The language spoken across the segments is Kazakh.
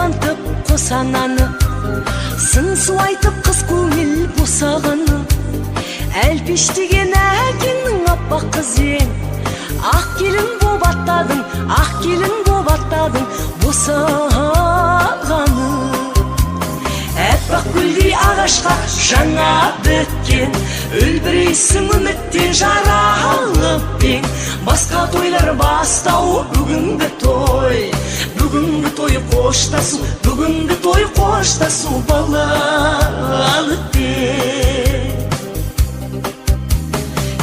нұрлантып қосананы, сыңсу айтып қыз көңіл босағаны. Әлпештеген әкеңнің аппақ қыз ең, ақ келін боп аттадың, ақ келін боп аттадың босағаны. Әппақ гүлдей ағашқа жаңа біткен, үлбірейсің үміттен жаралып пең. Басқа тойлар бастау бүгінгі той, бүгінгі той қоштасу, бүгінгі той қоштасу балалық пең.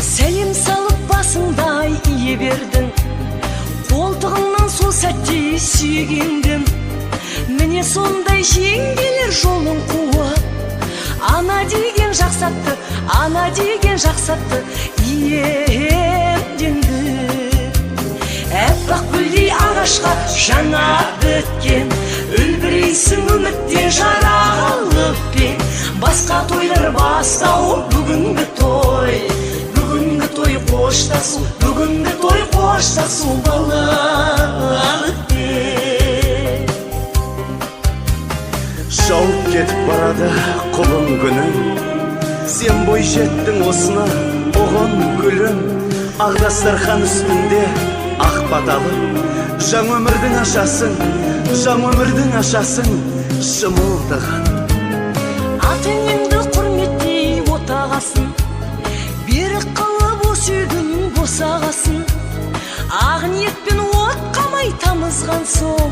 Сәлем салып басыңдай ие бердің, қолтығыңнан сол сәтте сүйгендім. Міне сондай жеңгелер жолын қуып, ана деген жақсатты, ана деген жақсатты иемденді. Әппақ гүлдей ағашқа жаңа біткен, үлбірейсің үміттен жаралып пең. Басқа тойлар бастау бүгінгі той, бүгінгі той қоштасу, бүгінгі той қоштасу балалық пең. Жауып кетіп барады құлын күнің, сен бой жеттің осына оғын гүлім. Ақ дастархан үстінде ақ баталы, жаңа өмірдің ашасын, жаңа өмірдің ашасын шымылдаған. Ата-енеңді құрметтей отағасын, берік қылып өсегін босағасын. Ақ ниетпен от қамай тамызған соң,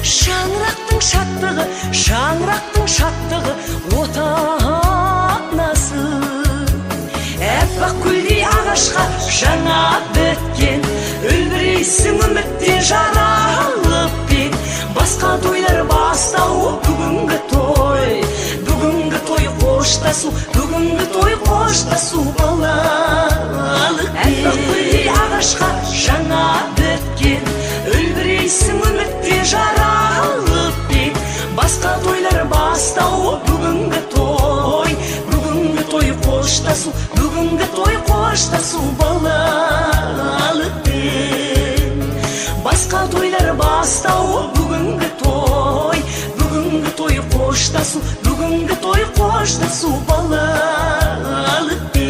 шаңырақтың шаттығы, шаңырақтың шаттығы отанасы. Әппақ гүлдей ағашқа жаңа біткен, үлбірейсің үміттен жаралып пең. Басқа тойлар бастау бүгінгі той, бүгінгі той қоштасу, бүгінгі той қоштасу балалық пең. Әппақ гүлдей ағашқа жаңа біткен, үлбірейсің үміттен жаралып пең. Басқа тойлар бастау бүгінгі той, бүгінгі той қоштасу, бүгінгі той қоштасу балалық пең. Басқа тойлар бастау бүгінгі той, бүгінгі той қоштасу, бүгінгі той қоштасу балалық пең.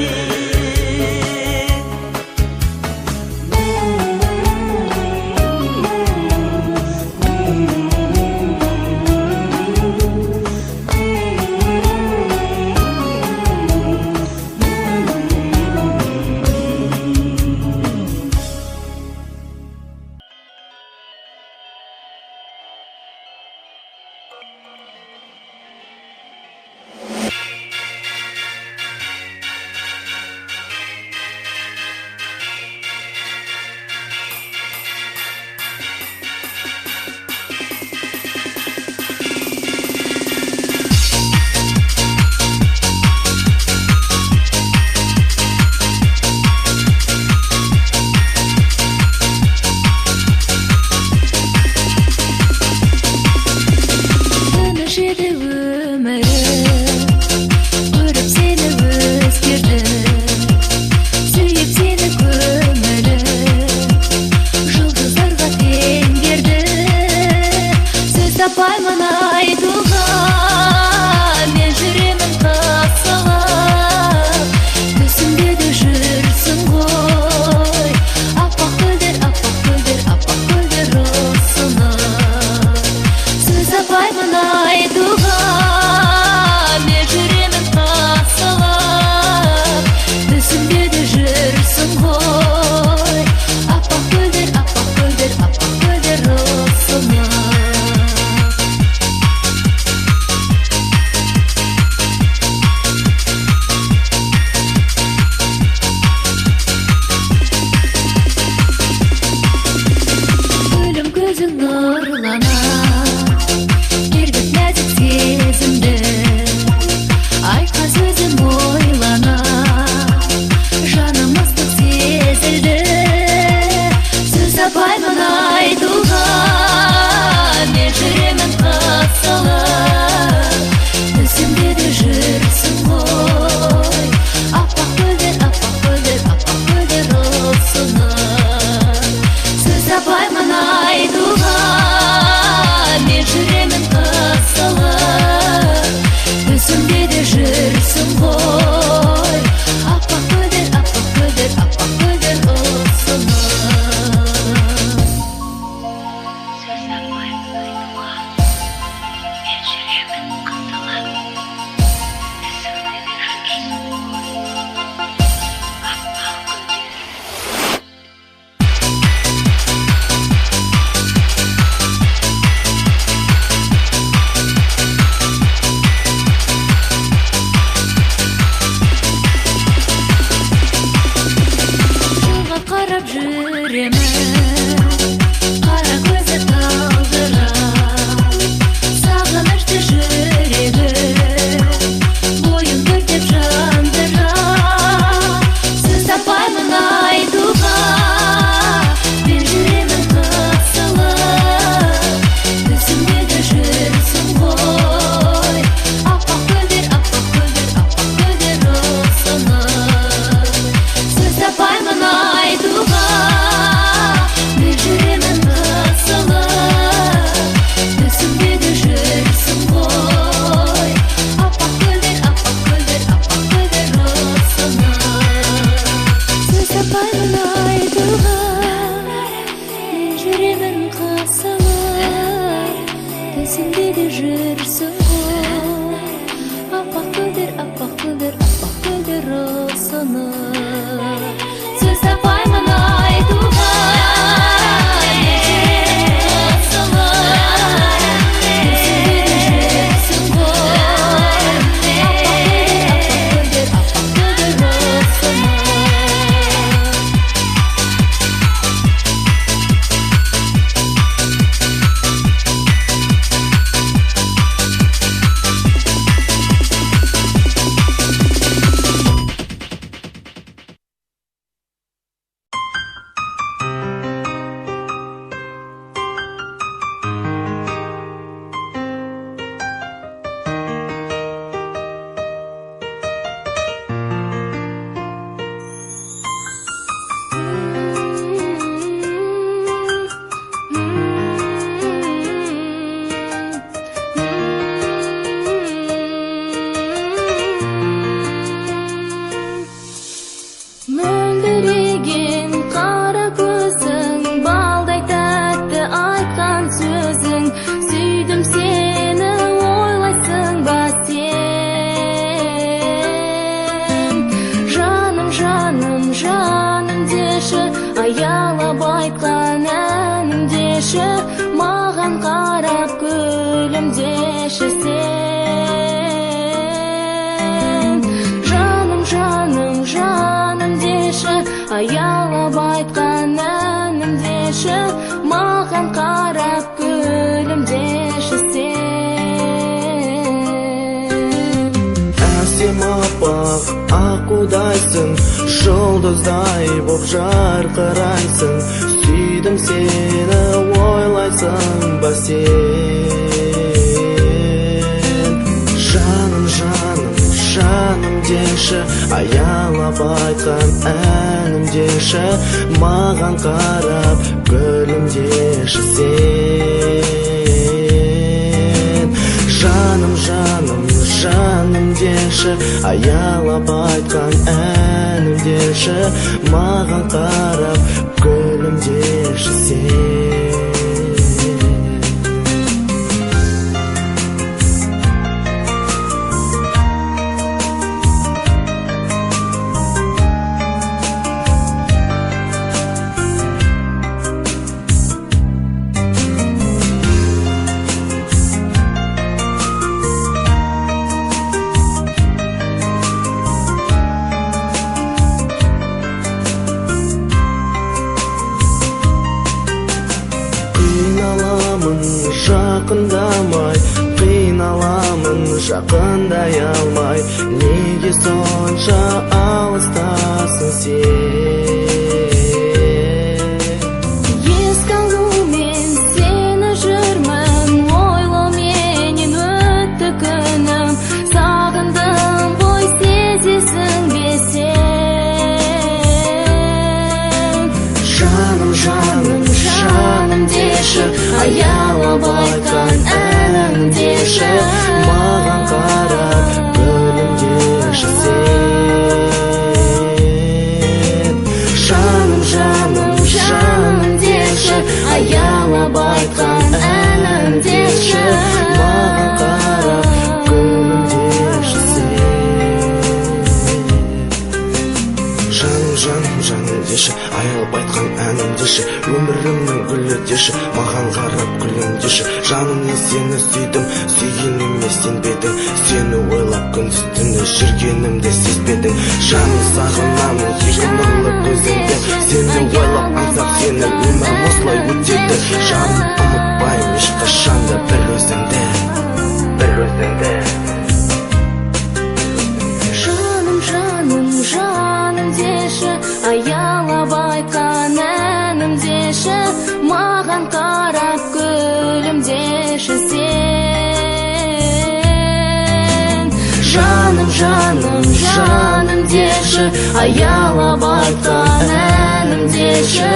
Забай мына айтуға берерсің аппақ гүлдер росыны сөз таппаймын айтуға мөлдіреген қара көзің балдай тәтті айтқан сөзің сүйдім сені ойлайсың ба сен жаным деші аялап айтқан әнім деші маған қарап күлімдеші сен жаным деші аялап айтқан әнім деші маған қарап күлімдеші сен әсем аппақ аққудайсың жұлдыздай боп жарқырайсың сүйдім сені ойлайсың ба сен жаным деші аялап айтқан әнім деші маған қарап күлімдеші сен жаным деші аялап айтқан әнім деші маған қарап күлімдеші сен жақындамай қиналамын жақындай алмай неге сонша алыстасың сен еске алумен сені жүрмін ойлауменен өтті күнім сағындым ғой сезесің бе сен жаным деші аялап айтқан әнім деші маған қарап күлімдеші сен жаным деші аялап айтқан әнім деші маған қарап күлімдеші сен жаным деші аялап айтқан әнім деші өмірімнің гүлі деші маған қарап күлімдеші жаным не сені сүйдім сүйген емес сенбедің сені ойлап күндіз түні жүргенімді сезбедің жаным сағынамын екі нұрлы көзіңде сені ойлап аңсап сені өмір осылай өтеді жаным ұмытпаймын ешқашанда бір өзіңді жаным деші аялап айтқан әнім деші маған қарап күлімдеші сен жаным деші аялап айтқан әнім деші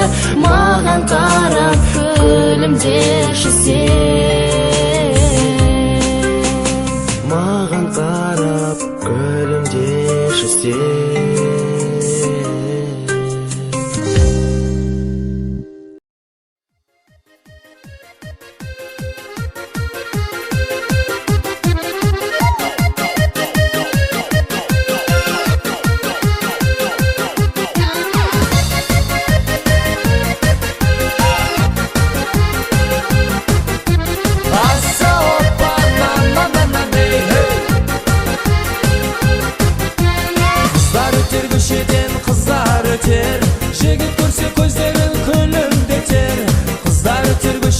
маған қарап күлімдеші сен маған қарап күлімдеші сен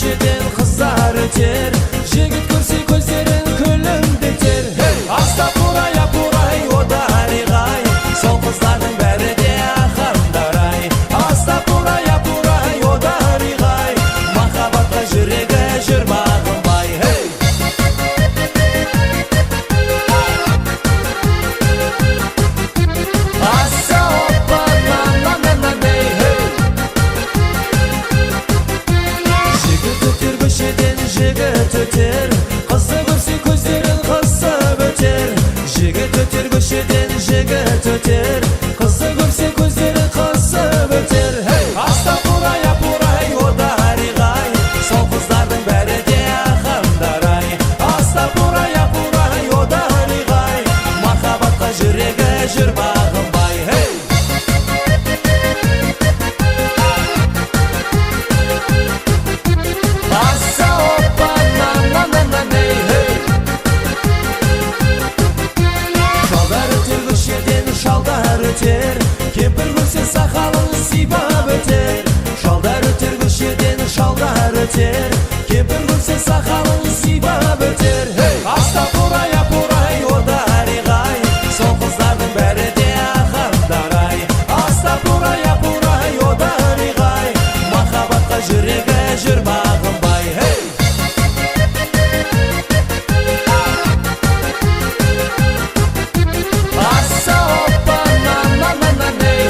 көшеден қыздар өтер, жігіт көрсе көздерін күлімдетер. Астапурай, апурай, одариғай, сол қыздардың бәрі де ақандар-ай. Астапурай, апурай, одариғай, махаббатқа жүрегі жүр бағынбай. Аса опа, на-на-на-на-ней. Жігіт өтер көшеден, жігіт өтер, қызды көрсе көздерін қысып өтер. Жігіт өтер көшеден, жігіт өтер, қызды көрсе көздерін қысып өтер. Астапурай, апурай, одариғай, сол қыздардың бәрі де ақандар-ай. Астапурай, апурай, одариғай, махаббатқа жүрегі жүр бағынбай. Аса опа, на-на-на-на-ней. Шалдар өтер көшеден, шалдар өтер, кемпір көрсе сақалын сипап өтер. Шалдар өтер көшеден, шалдар өтер, кемпір көрсе сақалын сипап өтер. Астапурай, апурай, одариғай, сол қыздардың бәрі де ақандар-ай. Астапурай, апурай, одариғай, махаббатқа жүрегі жүр бағынбай. Аса опа, на-на-на-на-ней.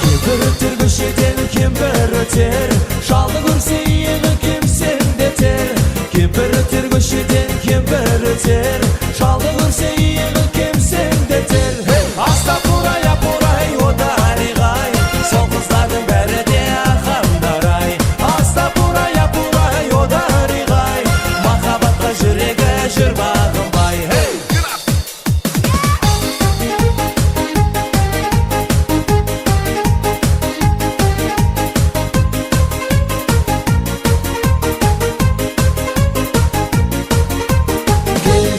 Кемпір өтер көшеден, кемпір өтер, шалды көрсе иығы кемсеңдетер. Кемпір өтер көшеден, кемпір өтер, шалды көрсе иығы кемсеңдетер. Астапурай, апурай, одариғай, сол қыздардың бәрі де ақандар-ай. Астапурай, апурай, одариғай, махаббатқа жүрегі жүр бағынбай.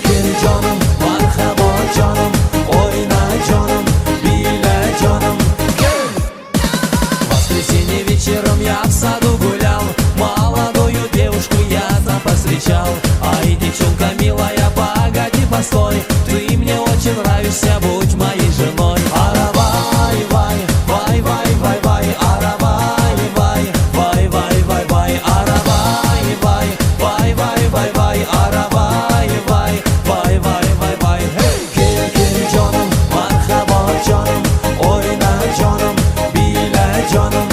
Gel canım, marhaba canım, oyna canım, bile canım, gel. Воскресенье вечером я в саду гулял, молодую девушку я там повстречал. Ай, девчонка милая, погоди, постой, ты мне очень нравишься, будь моей женой. Аравай, вай, вай, вай, вай, вай, аравай, вай, вай, вай, вай, вай, аравай, вай, вай, вай, вай, вай, аравай, вай, вай, вай, вай, вай. Gel canım, marhaba canım, oyna canım, bile canım.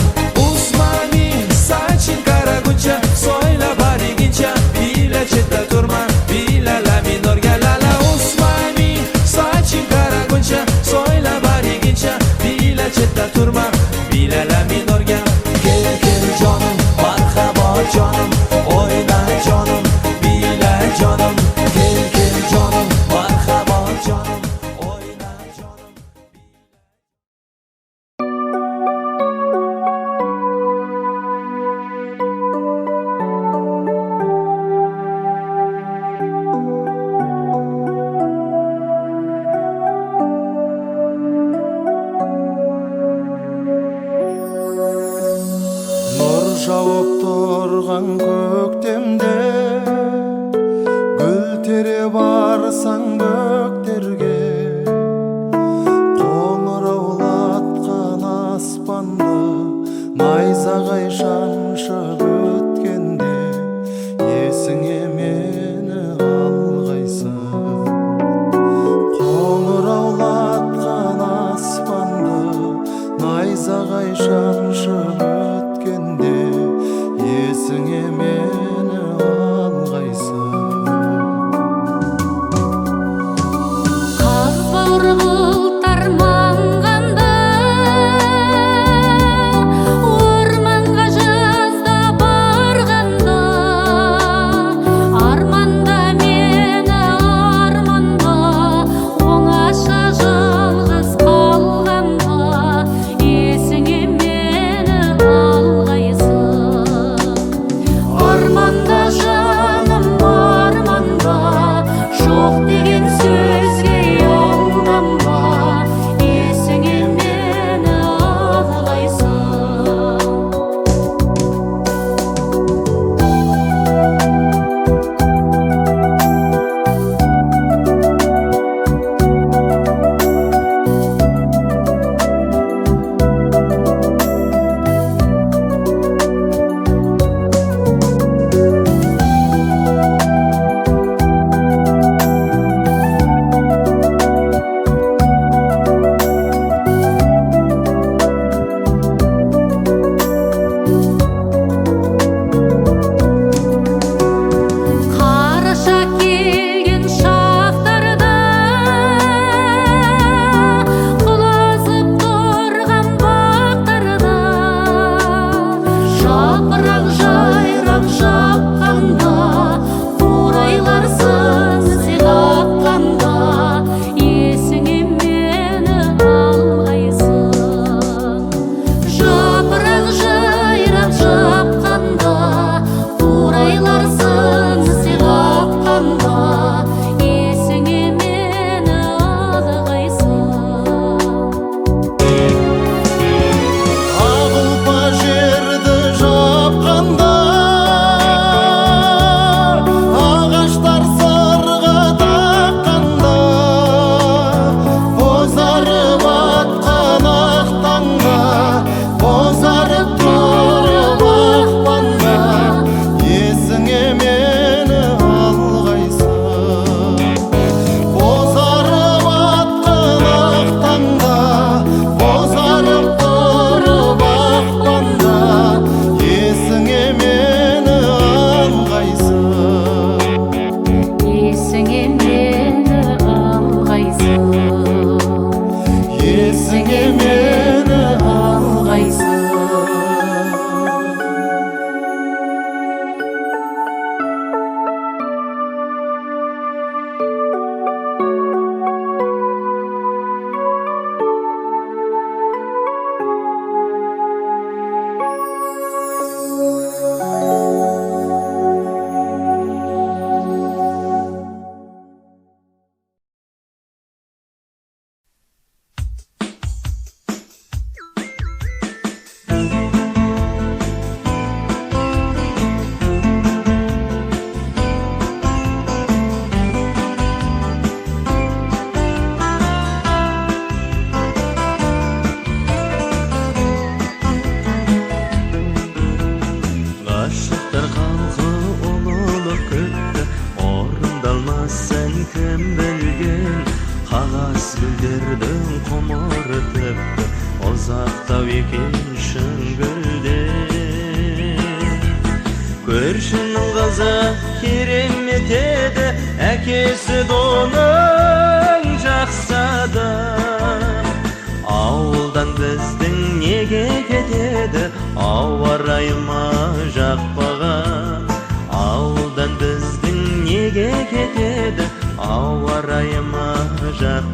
Usmani saçın kara gunca, soyla bari ginca, bile çetta turma, bile la minor gelala. Usmani saçın kara gunca, soyla bari ginca, bile çetta turma, bile la minor gel. Gel canım, marhaba canım, oyna canım, bile canım. Gel canım, marhaba canım, oyna canım. Нұр жауып тұрған көктемде, гүл тере барсаң бөктерге, қоңыраулатқан аспанды найзағай шаншып өткенде, есіңе мені алғайсың. Қоңыраулатқан аспанды найзағай шаншып өткенде, есіңе мені алғайсың. Қаз бауыр бұлттар маңғанда, орманға жазда Өздердің құмыры тіпті ұзақтау екен шүңгілде. Көршінің қызы керемет еді, әкесі доның жақсы адам. Ауылдан біздің неге кетеді, ауа райы ма жақпаған. Ауылдан біздің неге кетеді, ауа райы ма жақпаған.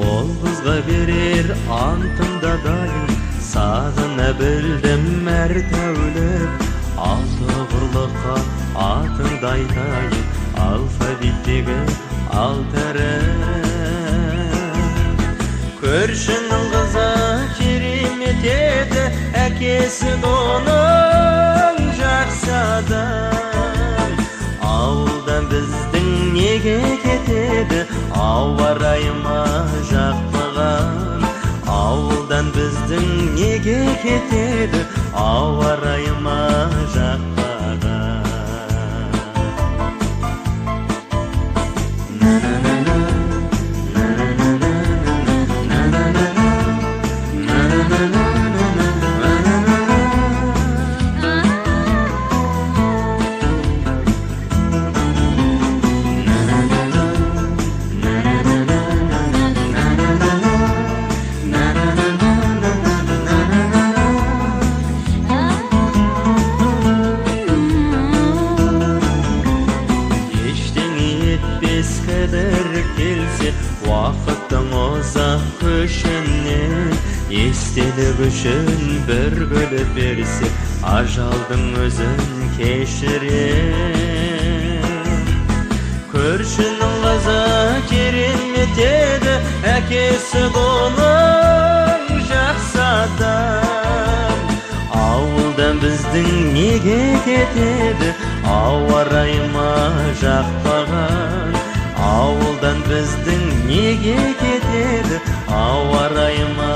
Ол қызға берер антымда дайын, сағына білдім әр тәулік. Алты құрлыққа атыңды айтайын, алфавиттегі алты әріп. Көршінің қызы керемет еді, әкесі доның жақсы адам. Ауылдан біздің неге кетеді, ауа райы ма жақпаған. Ауылдан біздің неге кетеді, ауа райы ма жақпаған. Уақыттың ұзақ көшінен естелік үшін бір гүлі берсе, ажалдың өзін кешірер. Көршінің қызы керемет еді, әкесі доның жақсы адам. Ауылдан біздің неге кетеді, ауа райы ма жақпаған. Ауылдан біздің неге кетеді, ауа райы ма